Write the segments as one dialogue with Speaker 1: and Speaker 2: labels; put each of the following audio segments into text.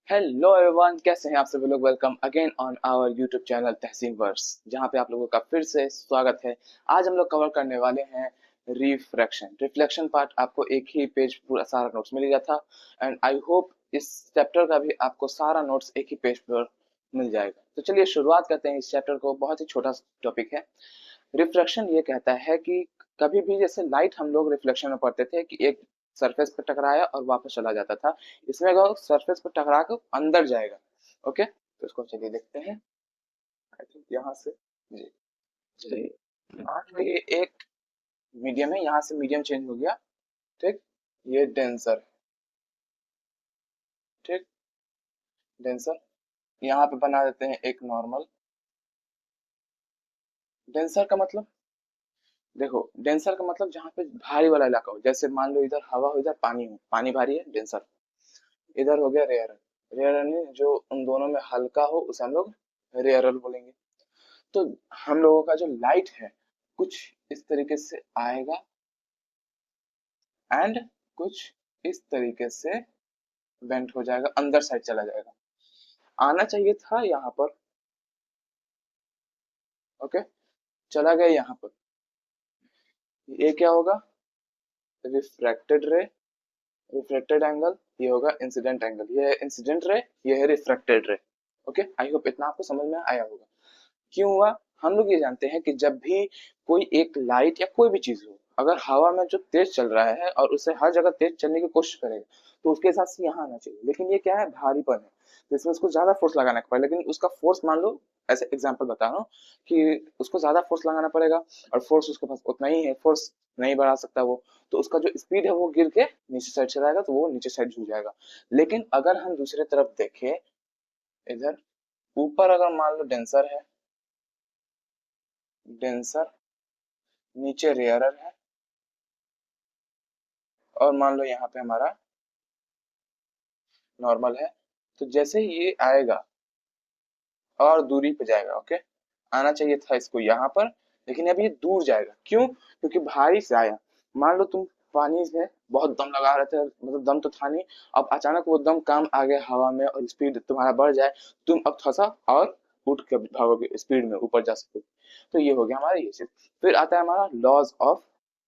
Speaker 1: Hello everyone, कैसे हैं आप सभी लोग। Welcome again on our YouTube channel Tahseen verse, जहां पे आप लोगों का फिर से स्वागत है। आज हम लोग कवर करने वाले हैं रिफ्लेक्शन पार्ट। आपको एक ही पेज पूरा सारा नोट्स मिल गया था एंड आई होप इस चैप्टर का भी आपको सारा नोट्स एक ही पेज पर मिल जाएगा। तो चलिए शुरुआत करते हैं इस चैप्टर को। बहुत ही छोटा टॉपिक है। रिफ्लेक्शन ये कहता है कि कभी भी जैसे लाइट हम लोग रिफ्लेक्शन में पढ़ते थे कि एक सरफेस पर टकराया और वापस चला जाता था, इसमें अगर सरफेस पर टकरा कर अंदर जाएगा। ओके, तो इसको चलिए देखते हैं। आई थिंक यहाँ से जी चलिए। हाँ, तो ये एक मीडियम है, यहाँ से मीडियम चेंज हो गया। ठीक, ये डेंसर। ठीक, डेंसर यहाँ पे बना देते हैं एक नॉर्मल। डेंसर का मतलब देखो, डेंसर का मतलब जहाँ पे भारी वाला इलाका हो, जैसे मान लो इधर हवा हो, इधर पानी हो, पानी भारी है डेंसर। इधर हो गया रेयर। रेयर यानी जो उन दोनों में हल्का हो उसे हम लोग रेयरल बोलेंगे। तो हम लोगों का जो लाइट है कुछ इस तरीके से आएगा एंड कुछ इस तरीके से बेंट हो जाएगा, अंदर साइड चला जाएगा। आना चाहिए था यहाँ पर। ओके, चला गया यहाँ पर। ये क्या होगा? रिफ्रैक्टेड रे, रिफ्लेक्टेड एंगल। ये होगा इंसिडेंट एंगल। ये है इंसिडेंट रे, ये है रिफ्रैक्टेड रे। ओके, आई होप इतना आपको समझ में आया होगा। क्यों हुआ? हम लोग ये जानते हैं कि जब भी कोई एक लाइट या कोई भी चीज हो, अगर हवा में जो तेज चल रहा है और उसे हर जगह तेज चलने की कोशिश करेगा, तो उसके हिसाब से यहाँ आना चाहिए। लेकिन ये क्या है? भारीपन है, तो इसमें उसको ज्यादा फोर्स लगाना पड़ेगा। लेकिन उसका फोर्स मान लो, ऐसे एग्जांपल बता रहा हूँ कि उसको ज्यादा फोर्स लगाना पड़ेगा और फोर्स उसके पास उतना ही है, फोर्स नहीं बढ़ा सकता वो। तो उसका जो स्पीड है वो गिर के नीचे साइड चला जाएगा, तो वो नीचे साइड झुक जाएगा। लेकिन अगर हम दूसरे तरफ देखें, इधर ऊपर अगर मान लो डेंसर है, डेंसर नीचे रेयरर है, और मान लो यहाँ पे हमारा नॉर्मल है, तो जैसे ही ये आएगा और दूरी पे जाएगा। ओके, आना चाहिए था इसको यहाँ पर, लेकिन अब ये दूर जाएगा। क्यों? क्योंकि भारी से आया। मान लो तुम पानी में बहुत दम लगा रहे थे, मतलब दम तो था नहीं, अब अचानक वो दम काम आ गया हवा में और स्पीड तुम्हारा बढ़ जाए, तुम अब थोड़ा सा और उठ के भागोगे, स्पीड में ऊपर जा सकोगे। तो ये हो गया हमारा ये चीज। फिर आता है हमारा लॉज ऑफ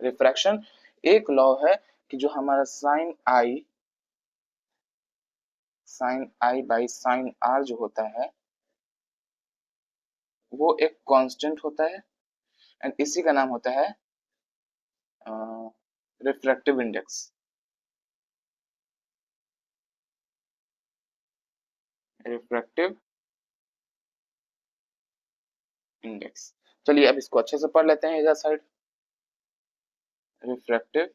Speaker 1: रिफ्रैक्शन। एक लॉ है कि जो हमारा sine i by sine r जो होता है वो एक कांस्टेंट होता है एंड इसी का नाम होता है रिफ्रैक्टिव इंडेक्स। Refractive index. चलिए अब इसको अच्छे से पढ़ लेते हैं इधर साइड। Refractive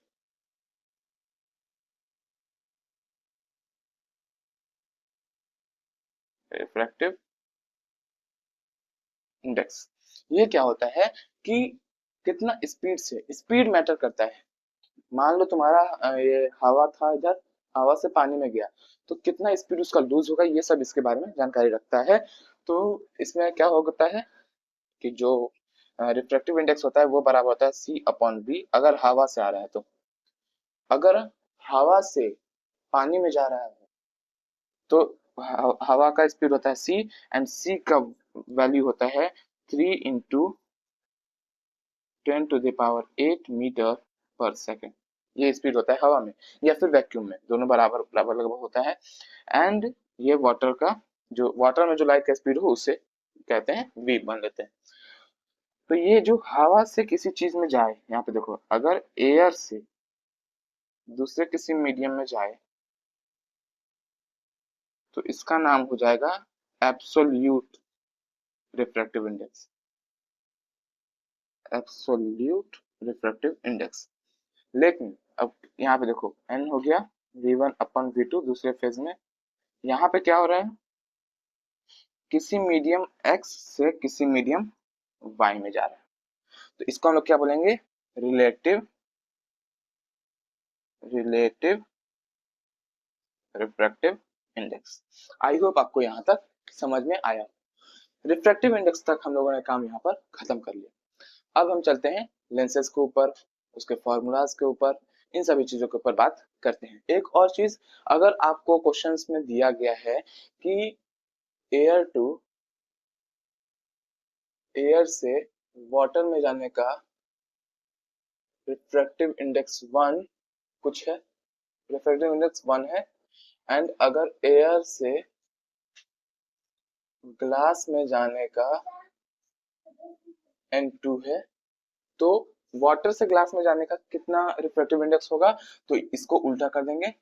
Speaker 1: refractive index. ये क्या होता है कि कितना स्पीड से, स्पीड मैटर करता है। मान लो तुम्हारा ये हवा था इधर, हवा से पानी में गया, तो कितना स्पीड उसका लूज होगा, ये सब इसके बारे में जानकारी रखता है। तो इसमें क्या होता है कि जो रिफ्रैक्टिव इंडेक्स होता है वो बराबर होता है सी अपॉन बी, अगर हवा से आ रहा है तो। अगर हवा से पानी में जा रहा है तो हवा का स्पीड होता है सी, एंड सी का वैल्यू होता है 3 × 10⁸ मीटर पर सेकेंड। ये स्पीड होता है हवा में या फिर वैक्यूम में, दोनों बराबर बराबर लगभग होता है। एंड ये वाटर का, जो वाटर में जो लाइट का स्पीड हो उसे कहते हैं वी मान लेते हैं। तो ये जो हवा से किसी चीज में जाए, यहाँ पे देखो, अगर एयर से दूसरे किसी मीडियम में जाए तो इसका नाम हो जाएगा absolute refractive index. Absolute refractive index. लेकिन अब यहाँ पे देखो, एन हो गया v1/v2 दूसरे फेज में। यहाँ पे क्या हो रहा है? किसी मीडियम x से किसी मीडियम y में जा रहा है, तो इसको हम लोग क्या बोलेंगे? Relative relative refractive index. I hope आपको यहाँ तक समझ में आया। रिफ्रैक्टिव इंडेक्स तक हम लोगों ने काम यहाँ पर खत्म कर लिया। अब हम चलते हैं लेंसेज के ऊपर, उसके फॉर्मूलाज के ऊपर, इन सभी चीजों के ऊपर बात करते हैं। एक और चीज, अगर आपको क्वेश्चंस में दिया गया है कि एयर से वाटर में जाने का रिफ्रैक्टिव इंडेक्स 1 कुछ है, रिफ्रैक्टिव इंडेक्स 1 है, एंड अगर एयर से ग्लास में जाने का N2 है, तो वाटर से ग्लास में जाने का कितना रिफ्रैक्टिव इंडेक्स होगा? तो इसको उल्टा कर देंगे,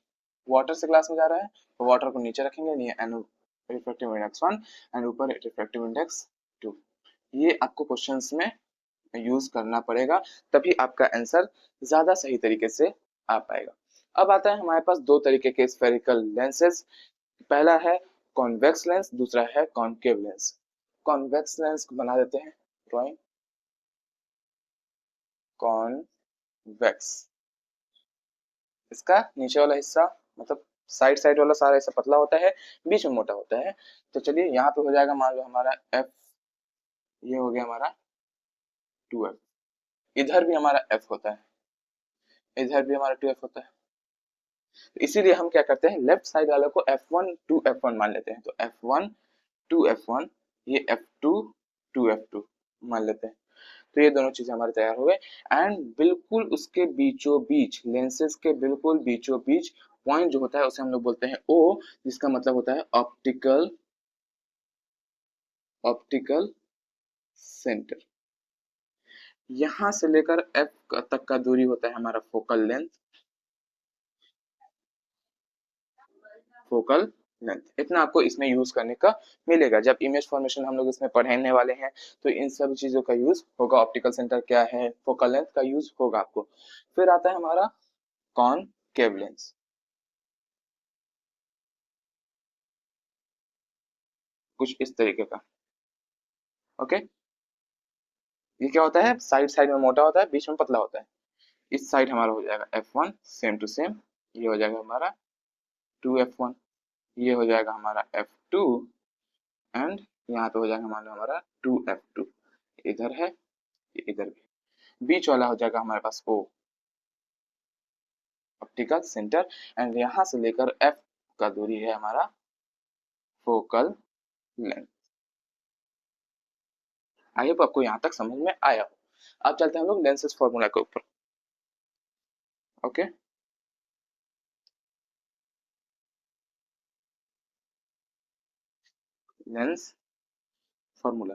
Speaker 1: वाटर से ग्लास में जा रहा है तो वाटर को नीचे रखेंगे, ये एन रिफ्रैक्टिव इंडेक्स 1 एंड ऊपर रिफ्रैक्टिव इंडेक्स 2। ये आपको क्वेश्चंस में यूज करना पड़ेगा, तभी आपका आंसर ज्यादा सही तरीके से आ पाएगा। अब आता है हमारे पास दो तरीके के स्फेरिकल लेंसेज। पहला है कॉन्वेक्स लेंस, दूसरा है कॉन्केव लेंस। कॉन्वेक्स लेंस को बना देते हैं ड्राइंग। कॉन्वेक्स, इसका नीचे वाला हिस्सा मतलब साइड साइड वाला सारा हिस्सा पतला होता है, बीच में मोटा होता है। तो चलिए यहाँ पे हो जाएगा, मान लो हमारा एफ, ये हो गया हमारा 2f। इधर भी हमारा f होता है, इधर भी हमारा 2f होता है। तो इसीलिए हम क्या करते हैं, लेफ्ट साइड वाले को f1 2f1 मान लेते हैं। तो f1 2f1, ये f2 2f2 मान लेते हैं। तो ये दोनों चीजें हमारे तैयार हो गए। एंड बिल्कुल उसके बीचों बीच, लेंसेज के बिल्कुल बीचों बीच पॉइंट जो होता है उसे हम लोग बोलते हैं O, जिसका मतलब होता है ऑप्टिकल सेंटर। यहां से लेकर F तक का दूरी होता है हमारा फोकल लेंथ। फोकल लेंथ इतना आपको इसमें यूज करने का मिलेगा। जब इमेज फॉर्मेशन हम लोग इसमें पढ़ने वाले हैं तो इन सब चीजों का यूज होगा। ऑप्टिकल सेंटर क्या है, फोकल लेंथ का यूज होगा आपको। फिर आता है हमारा कॉनकेव लेंस, कुछ इस तरीके का। ओके, ये क्या होता है, साइड साइड में मोटा होता है, बीच में पतला होता है। इस साइड हमारा हो जाएगा f1 सेम टू सेम, ये हो जाएगा हमारा 2f1, ये हो जाएगा हमारा f2 एंड यहाँ पे हो जाएगा मान लो हमारा 2f2। इधर है, ये इधर भी, बीच वाला हो जाएगा हमारे पास O, ऑप्टिकल सेंटर। एंड यहाँ से लेकर F का दूरी है हमारा फोकल लेंथ। आई होप आपको यहाँ तक समझ में आया हो। अब चलते हैं हम लोग लेंसेज फॉर्मूला के ऊपर। ओके, लेंस फॉर्मूला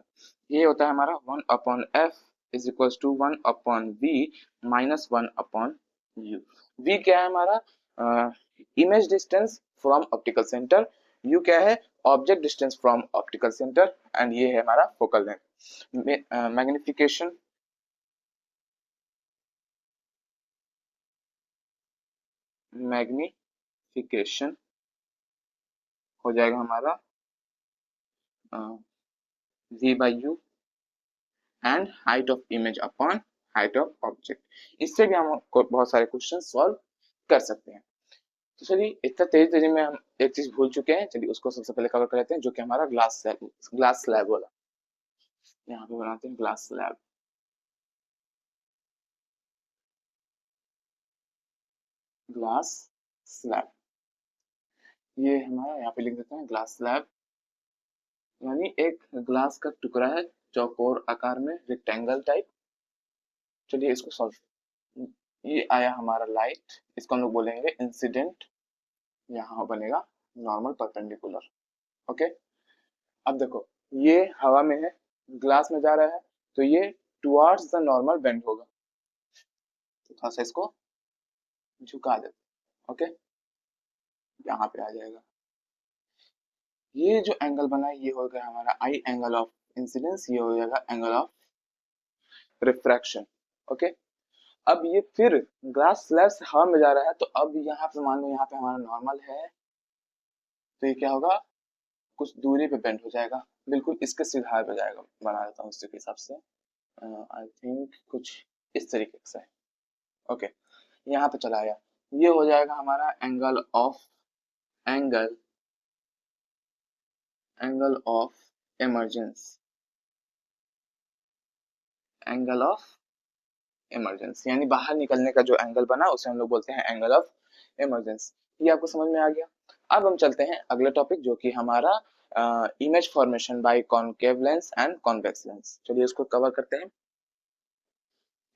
Speaker 1: ये होता है हमारा 1/f is equal to 1/v minus 1/u। v क्या है हमारा, image distance from optical centre. u क्या है, object distance from optical centre. And ये है हमारा फोकल लेंथ। मैग्निफिकेशन मैग्निफिकेशन हो जाएगा हमारा v by u and height of image upon height of object. इससे भी हम बहुत सारे क्वेश्चन सॉल्व कर सकते हैं। तो चलिए, इतना तेजी तेजी में हम एक चीज भूल चुके हैं, चलिए उसको सबसे पहले कवर कर लेते हैं, जो कि हमारा ग्लास स्लैब वाला। यहाँ पे बनाते हैं ग्लास स्लैब। ग्लास स्लैब, ये हमारा यहाँ पे लिख देते हैं ग्लास स्लैब, यानी एक ग्लास का टुकड़ा है चौकोर आकार में, रेक्टेंगल टाइप। चलिए इसको सॉल्व। ये आया हमारा लाइट, इसको हम लोग बोलेंगे इंसिडेंट, यहाँ बनेगा नॉर्मल परपेंडिकुलर। ओके, अब देखो ये हवा में है, ग्लास में जा रहा है, तो ये टुवर्ड्स द नॉर्मल बेंड होगा। तो थोड़ा सा इसको झुका देते। ओके, यहाँ पे आ जाएगा। ये जो एंगल बना है ये हो गया हमारा आई एंगल ऑफ इंसिडेंस, ये हो जाएगा एंगल ऑफ रिफ्रैक्शन। ओके, अब ये फिर ग्लास स्लैब से हवा में जा रहा है, तो अब यहाँ पे मान लो यहाँ पे हमारा नॉर्मल है, तो ये क्या होगा, कुछ दूरी पे बेंड हो जाएगा, बिल्कुल इसके सीधा पे जाएगा। बना देता हूँ इसके हिसाब से, आई थिंक कुछ इस तरीके से। ओके, यहाँ पे चला आया, ये हो जाएगा हमारा angle angle of emergence, angle of emergency, यानी बाहर निकलने का जो एंगल बना उसे हम लोग बोलते हैं एंगल ऑफ इमरजेंसी। ये आपको समझ में आ गया। अब हम चलते हैं अगले टॉपिक जो कि हमारा image formation by concave lens and convex lens. चलिए इसको कवर करते हैं।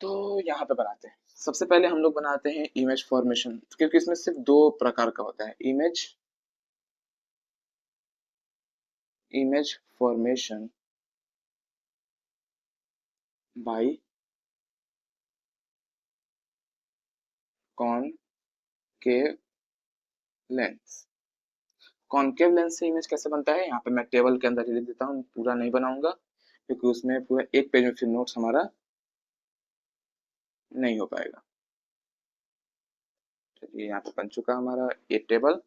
Speaker 1: तो यहाँ पे बनाते हैं। सबसे पहले हम लोग बनाते हैं इमेज फॉर्मेशन, क्योंकि इसमें सिर्फ दो प्रकार का होता है, image formation by concave lens. Concave lens से इमेज कैसे बनता है, यहाँ पे मैं टेबल के अंदर ही लिख देता हूँ, पूरा नहीं बनाऊंगा क्योंकि उसमें पूरा एक पेज में फिर नोट्स हमारा नहीं हो पाएगा। चलिए यहाँ पे बन चुका हमारा ये टेबल।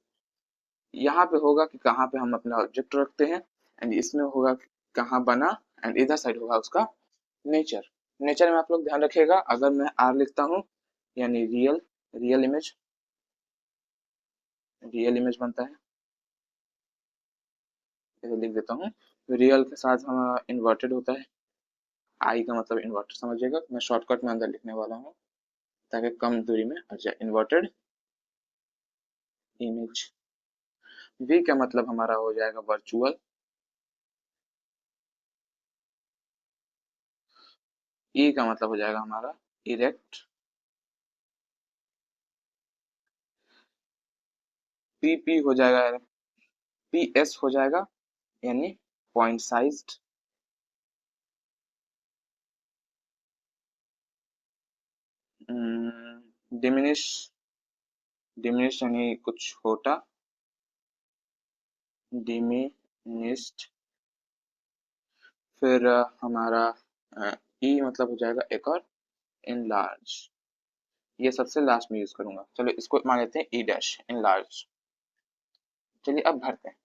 Speaker 1: यहाँ पे होगा कि कहाँ पे हम अपना ऑब्जेक्ट रखते हैं, एंड इसमें होगा कि कहाँ बना, एंड इधर साइड होगा उसका नेचर। नेचर में आप लोग ध्यान रखिएगा, अगर मैं आर लिखता हूँ यानी रियल इमेज बनता है, इसे लिख देता हूँ। रियल के साथ हमारा इन्वर्टेड होता है, आई का मतलब इन्वर्टेड समझिएगा, मैं शॉर्टकट में अंदर लिखने वाला हूँ ताकि कम दूरी में आ जाए। Inverted image. वी का मतलब हमारा हो जाएगा वर्चुअल। ई का मतलब हो जाएगा हमारा इरेक्ट। पी हो जाएगा, पीएस हो जाएगा यानी पॉइंट साइज्ड। डिमिनिश डिमिनिश यानी कुछ छोटा, डिमिनिश्ड। फिर हमारा ई मतलब हो जाएगा एक और इनलार्ज। ये सबसे लास्ट में यूज करूंगा। चलो इसको मान लेते हैं ई डैश, इनलार्ज। चलिए अब भरते हैं।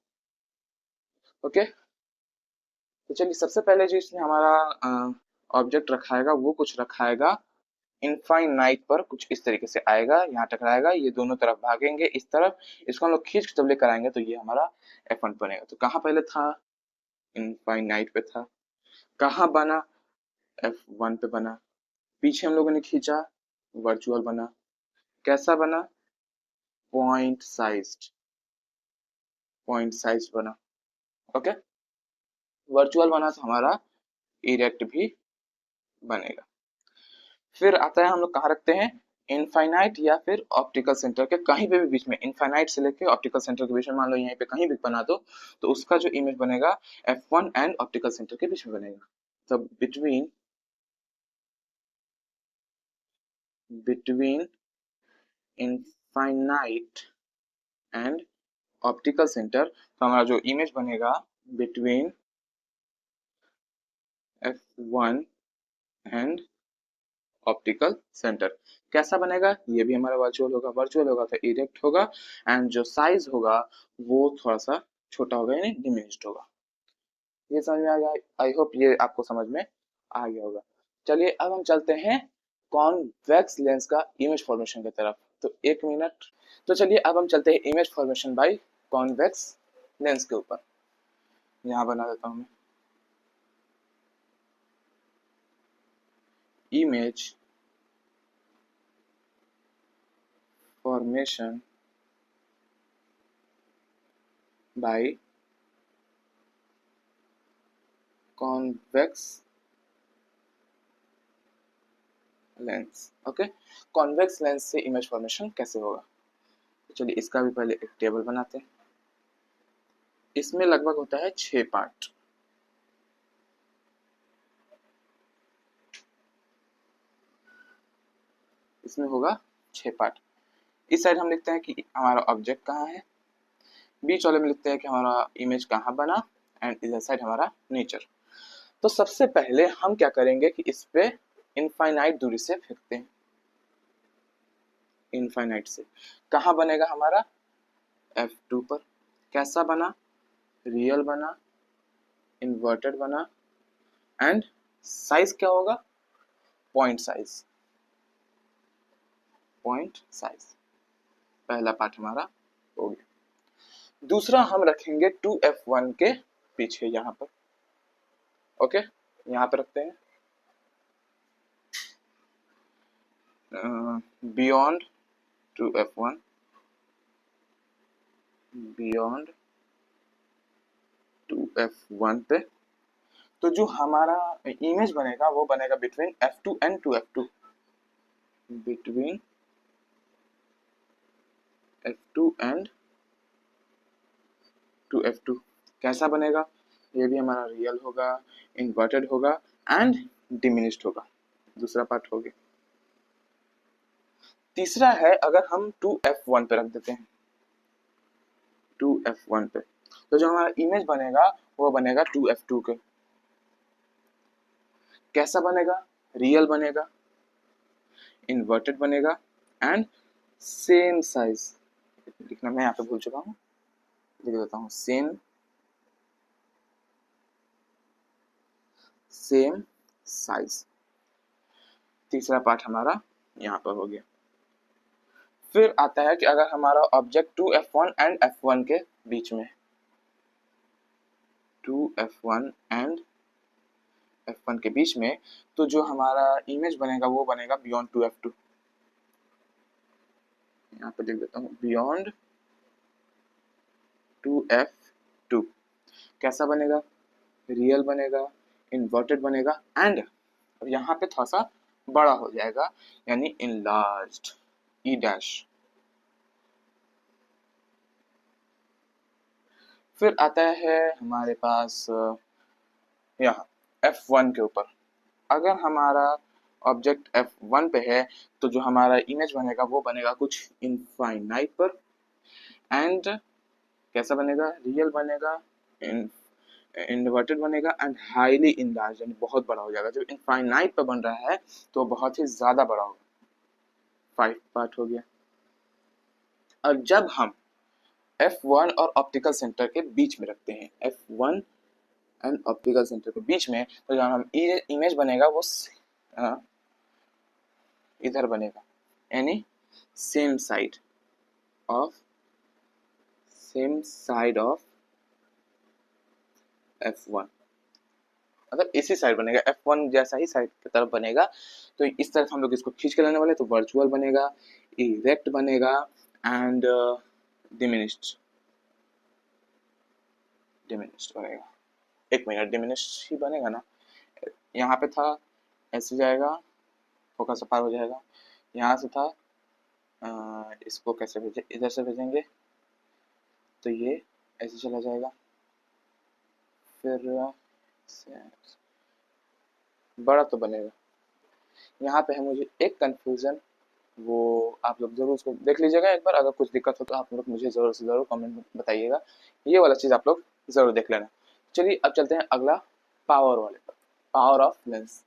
Speaker 1: ओके, तो चलिए सबसे पहले जो इसने हमारा ऑब्जेक्ट रखाएगा वो कुछ रखाएगा इनफाइनाइट पर, कुछ इस तरीके से आएगा, यहाँ टकराएगा, ये दोनों तरफ भागेंगे इस तरफ, इसको हम लोग खींच के जब लेकर आएंगे तो ये हमारा F1 बनेगा। तो कहाँ पहले था, इनफाइनाइट पे था। कहाँ बना, F1 पे बना। पीछे हम लोगों ने खींचा, वर्चुअल बना। कैसा बना, पॉइंट साइज बना। ओके, वर्चुअल बना तो हमारा इरेक्ट भी बनेगा। फिर आता है हम लोग कहाँ रखते हैं, इनफाइनाइट या फिर ऑप्टिकल सेंटर के कहीं पे भी बीच में, इनफाइनाइट से लेके ऑप्टिकल सेंटर के बीच में, मान लो यहीं पे कहीं भी बना दो तो उसका जो इमेज बनेगा F1 एंड ऑप्टिकल सेंटर के बीच में बनेगा। तो between infinite and optical centre, तो हमारा जो इमेज बनेगा between F1 and optical centre. कैसा बनेगा, ये भी हमारा वर्चुअल होगा तो इरेक्ट होगा, एंड जो साइज होगा वो थोड़ा सा छोटा होगा यानी डिमिनिश्ड होगा। ये समझ में आ गया, आई होप ये आपको समझ में आ गया होगा। चलिए अब हम चलते हैं कॉन्वेक्स लेंस का इमेज फॉर्मेशन की तरफ। तो एक मिनट। तो चलिए अब हम चलते हैं image formation by convex lens के ऊपर। यहाँ बना देता हूँ मैं, image formation by convex lens. Okay, convex lens से इमेज फॉर्मेशन कैसे होगा, तो चलिए इसका भी पहले एक टेबल बनाते हैं। इसमें लगभग होता है 6 पार्ट। इसमें होगा 6 पार्ट। इस साइड हम लिखते हैं कि हमारा ऑब्जेक्ट कहाँ है, बीच वाले में लिखते हैं कि हमारा इमेज कहाँ बना, एंड इधर साइड हमारा नेचर। तो सबसे पहले हम क्या करेंगे कि इस पे इनफाइनाइट दूरी से फेंकते हैं। इनफाइनाइट से कहाँ बनेगा हमारा, F2 पर। कैसा बना, रियल बना, इन्वर्टेड बना, एंड साइज क्या होगा, पॉइंट साइज। पहला पार्ट हमारा हो गया। दूसरा हम रखेंगे 2F1 के पीछे यहाँ पर। ओके, यहाँ पे रखते हैं। बियॉन्ड 2f1, बियॉन्ड 2f1 पे, तो जो हमारा इमेज बनेगा वो बनेगा between f2 and 2f2, between f2 and 2f2। कैसा बनेगा? ये भी हमारा रियल होगा, इन्वर्टेड होगा एंड डिमिनिश्ड होगा। दूसरा पार्ट हो गया। तीसरा है अगर हम 2f1 पे रख देते हैं, 2f1 पे, तो जो हमारा इमेज बनेगा वो बनेगा 2f2 के। कैसा बनेगा? रियल बनेगा, इन्वर्टेड बनेगा एंड सेम साइज। लिखना मैं यहाँ पे भूल चुका हूँ, लिख देता हूँ, सेम साइज। तीसरा पार्ट हमारा यहाँ पर हो गया। फिर आता है कि अगर हमारा ऑब्जेक्ट 2f1 एंड f1 के बीच में, 2f1 एंड f1 के बीच में, तो जो हमारा इमेज बनेगा वो बनेगा बियॉन्ड 2f2। यहाँ पे लिख देता हूँ बियॉन्ड 2f2। कैसा बनेगा? रियल बनेगा, इन्वर्टेड बनेगा एंड यहाँ पे थोड़ा सा बड़ा हो जाएगा, यानी इनलार्ज्ड, ई डैश। फिर आता है हमारे पास यहाँ f1 के ऊपर। अगर हमारा ऑब्जेक्ट f1 पे है तो जो हमारा इमेज बनेगा वो बनेगा कुछ इनफाइनाइट पर एंड कैसा बनेगा? रियल बनेगा, इन्वर्टेड बनेगा एंड हाईली इनलार्ज, यानी बहुत बड़ा हो जाएगा। जब इनफाइनाइट पर बन रहा है तो बहुत ही ज्यादा बड़ा होगा। 5 पार्ट हो गया। और जब हम f1 और ऑप्टिकल सेंटर के बीच में रखते हैं, f1 एंड ऑप्टिकल सेंटर के बीच में, तो जो हम इमेज बनेगा वो इधर बनेगा, यानी सेम साइड ऑफ f1, मतलब इसी साइड बनेगा, f1 जैसा ही साइड की तरफ बनेगा। तो इस तरफ हम लोग इसको खींच के लाने वाले, तो वर्चुअल बनेगा, इरेक्ट बनेगा एंड डिमिनिश्ड बनेगा। एक मिनट, डिमिनिश्ड ही बनेगा ना? यहाँ पे था, ऐसे जाएगा, फोकस पार हो जाएगा। यहाँ से था, इसको कैसे भेजे? इधर से भेजेंगे तो ये ऐसे चला जाएगा, फिर बड़ा तो बनेगा। यहाँ पे है मुझे एक कंफ्यूजन, वो आप लोग जरूर उसको देख लीजिएगा एक बार। अगर कुछ दिक्कत हो तो आप लोग मुझे जरूर से जरूर कमेंट में बताइएगा। ये वाला चीज आप लोग जरूर देख लेना। चलिए अब चलते हैं अगला, पावर वाले पर, power of lens.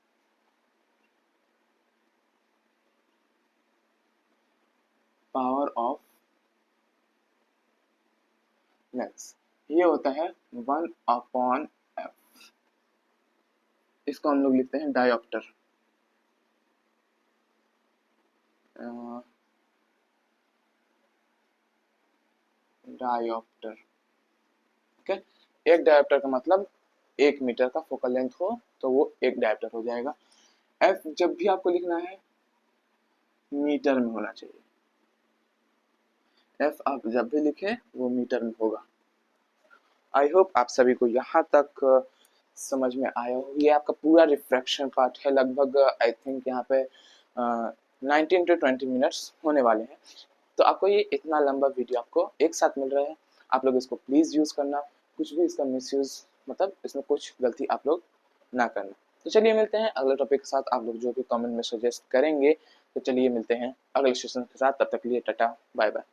Speaker 1: Power of lens ये होता है 1/f। इसको हम लोग लिखते हैं डायोप्टर। Dioptre, okay. एक डायोप्टर का मतलब 1 मीटर का फोकल लेंथ हो तो वो एक डायोप्टर हो जाएगा। एफ जब भी आपको लिखना है मीटर में होना चाहिए, एफ आप जब भी लिखे वो मीटर में होगा। आई होप आप सभी को यहाँ तक समझ में आया हो। ये आपका पूरा रिफ्रैक्शन पार्ट है, लगभग आई थिंक यहाँ पे 19 to 20 मिनट्स होने वाले हैं। तो आपको ये इतना लंबा वीडियो आपको एक साथ मिल रहा है, आप लोग इसको प्लीज़ यूज़ करना, कुछ भी इसका मिसयूज़, मतलब इसमें कुछ गलती आप लोग ना करना। तो चलिए मिलते हैं अगले टॉपिक के साथ, आप लोग जो भी कमेंट में सजेस्ट करेंगे। तो चलिए मिलते हैं अगले सेशन के साथ, तब तक के लिए टाटा बाय बाय।